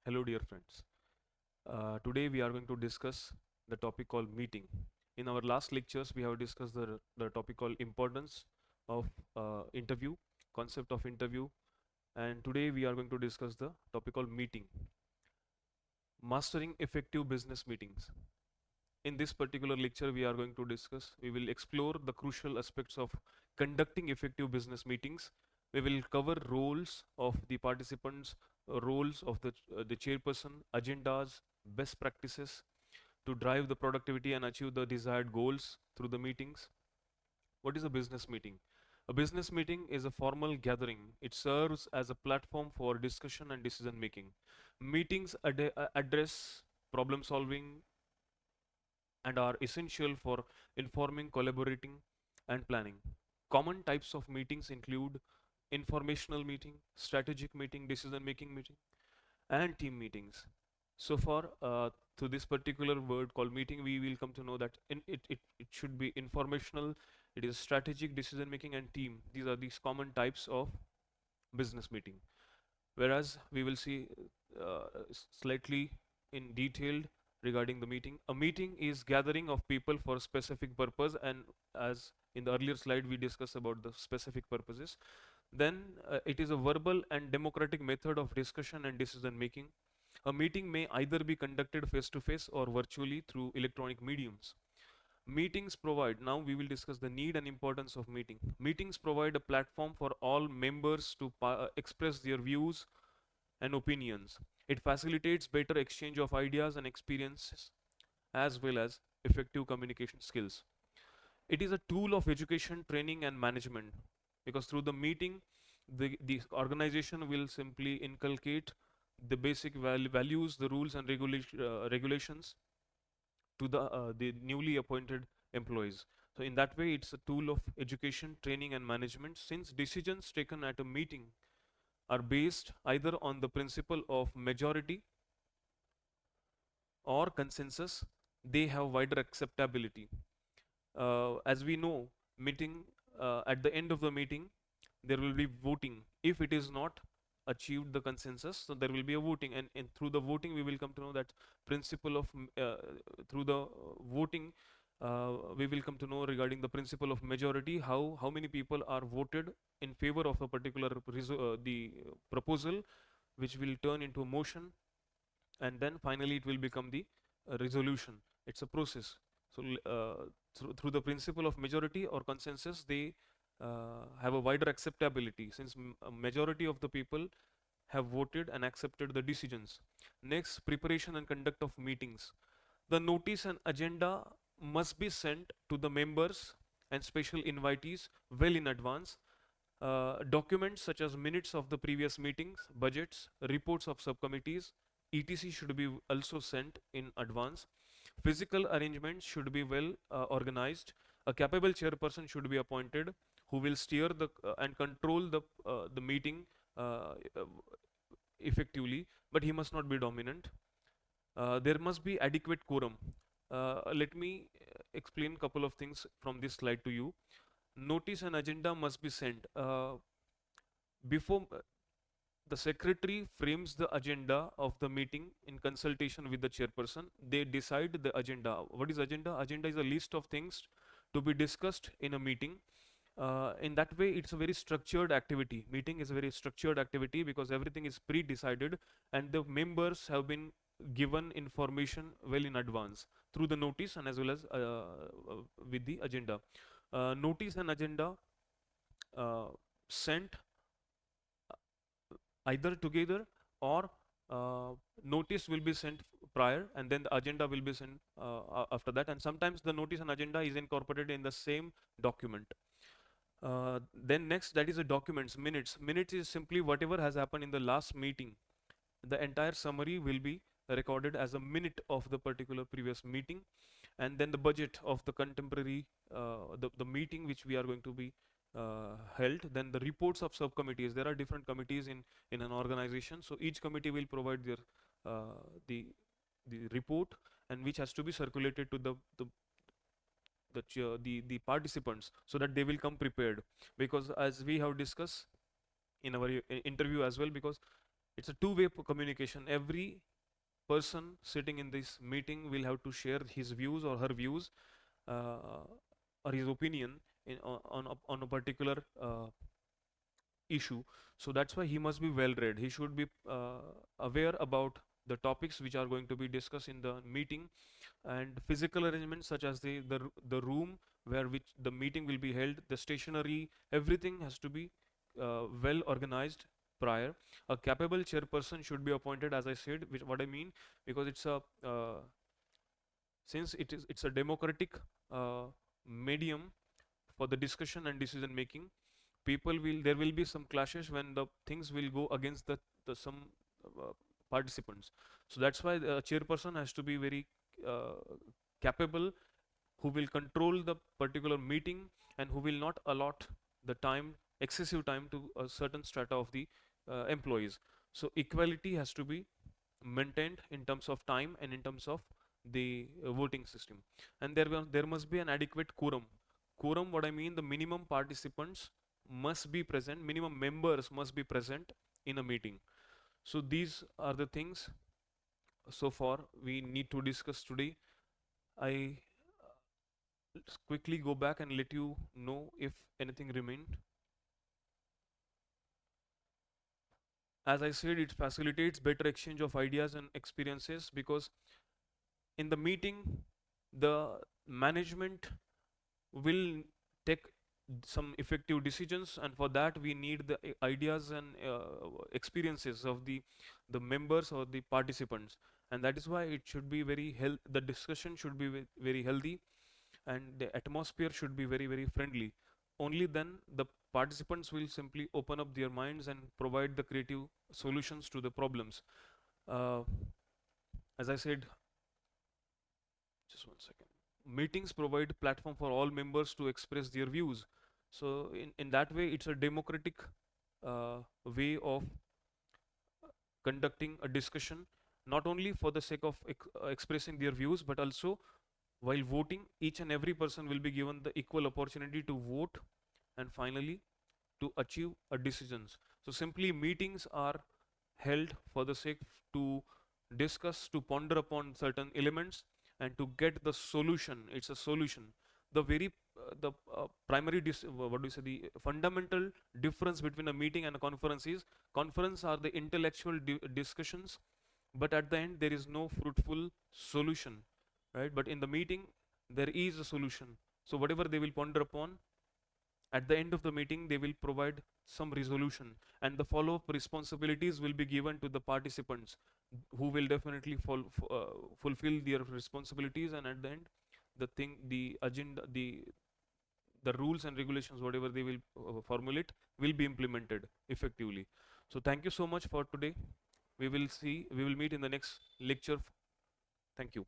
Hello, dear friends. Today we are going to discuss the topic called meeting. In our last lectures, we have discussed the topic called importance of interview, concept of interview, and today we are going to discuss the topic called meeting, mastering effective business meetings. In this particular lecture, we will explore the crucial aspects of conducting effective business meetings. We will cover roles of the participants, roles of the chairperson, agendas, best practices to drive the productivity and achieve the desired goals through the meetings. What is a business meeting? A business meeting is a formal gathering. It serves as a platform for discussion and decision making. Meetings address problem solving, and are essential for informing, collaborating, and planning. Common types of meetings include informational meeting, strategic meeting, decision making meeting, and team meetings. So far, to this particular word called meeting, we will come to know that it should be informational, it is strategic, decision making, and team. These are these common types of business meeting. Whereas we will see slightly in detailed regarding the meeting. A meeting is gathering of people for a specific purpose, and as in the earlier slide we discussed about the specific purposes. Then it is a verbal and democratic method of discussion and decision making. A meeting may either be conducted face to face or virtually through electronic mediums. Meetings provide, now we will discuss the need and importance of meeting. Meetings provide a platform for all members to express their views and opinions. It facilitates better exchange of ideas and experiences as well as effective communication skills. It is a tool of education, training, and management because through the meeting, the organization will simply inculcate the basic values, the rules, and regulations to the newly appointed employees. So in that way, it's a tool of education, training, and management. Since decisions taken at a meeting are based either on the principle of majority or consensus, they have wider acceptability. As we know, meeting at the end of the meeting, there will be voting. If it is not achieved the consensus, so there will be a voting, and through the voting, we will come to know that principle of through the voting. We will come to know regarding the principle of majority, how many people are voted in favor of a particular the proposal, which will turn into a motion, and then finally it will become the resolution. It's a process. So through the principle of majority or consensus, they have a wider acceptability since a majority of the people have voted and accepted the decisions. Next, preparation and conduct of meetings. The notice and agenda must be sent to the members and special invitees well in advance. Documents such as minutes of the previous meetings, budgets, reports of subcommittees, etc. should be also sent in advance. Physical arrangements should be well organized. A capable chairperson should be appointed who will steer and control the meeting uh, uh, effectively, but he must not be dominant. There must be adequate quorum. Let me explain a couple of things from this slide to you. Notice and agenda must be sent. Before the secretary frames the agenda of the meeting in consultation with the chairperson. They decide the agenda. What is agenda? Agenda is a list of things to be discussed in a meeting. In that way, it's a very structured activity. Meeting is a very structured activity because everything is pre-decided and the members have been given information well in advance through the notice and as well as with the agenda. Notice and agenda uh, sent either together or notice will be sent prior and then the agenda will be sent after that, and sometimes the notice and agenda is incorporated in the same document. Then next, that is the documents. Minutes is simply whatever has happened in the last meeting. The entire summary will be recorded as a minute of the particular previous meeting, and then the budget of the contemporary the meeting which we are going to be held. Then the reports of subcommittees. There are different committees in an organization, so each committee will provide their uh, the the report, and which has to be circulated to the participants so that they will come prepared, because as we have discussed in our interview as well, because It's a two-way communication. Every person sitting in this meeting will have to share his views or her views, uh, or his opinion on a particular issue. So that's why he must be well read. He should be aware about the topics which are going to be discussed in the meeting, and physical arrangements such as the room where which the meeting will be held, the stationery, everything has to be well organized prior. A capable chairperson should be appointed, as I said. Which, what I mean, because it's a since it's a democratic medium for the discussion and decision making, people will there will be some clashes when the things will go against the some uh, participants. So that's why the chairperson has to be very uh, capable, who will control the particular meeting and who will not allot the time, excessive time, to a certain strata of the employees. So equality has to be maintained in terms of time and in terms of the voting system. And there must be an adequate quorum. Quorum, what I mean, the minimum participants must be present, minimum members must be present in a meeting. So these are the things so far we need to discuss today. I quickly go back and let you know if anything remained. As I said, it facilitates better exchange of ideas and experiences, because in the meeting, the management will take some effective decisions, and for that we need the ideas and experiences of the members or the participants. And that is why it should be very the discussion should be very healthy, and the atmosphere should be very very friendly. Only then the participants will simply open up their minds and provide the creative solutions to the problems. uh, as I said, just one second. Meetings provide platform for all members to express their views. So in that way, it's a democratic way of conducting a discussion, not only for the sake of expressing their views, but also while voting, each and every person will be given the equal opportunity to vote and finally to achieve a decisions. So simply meetings are held for the sake to discuss, to ponder upon certain elements and to get the solution. It's a solution. The very the primary what do you say, the fundamental difference between a meeting and a conference is, conference are the intellectual discussions, but at the end there is no fruitful solution, right? But in the meeting there is a solution. So whatever they will ponder upon, at the end of the meeting they will provide some resolution, and the follow up responsibilities will be given to the participants, who will definitely fulfill their responsibilities, and at the end the thing, the agenda, the rules and regulations, whatever they will formulate, will be implemented effectively. So thank you so much for today. We will meet in the next lecture. Thank you.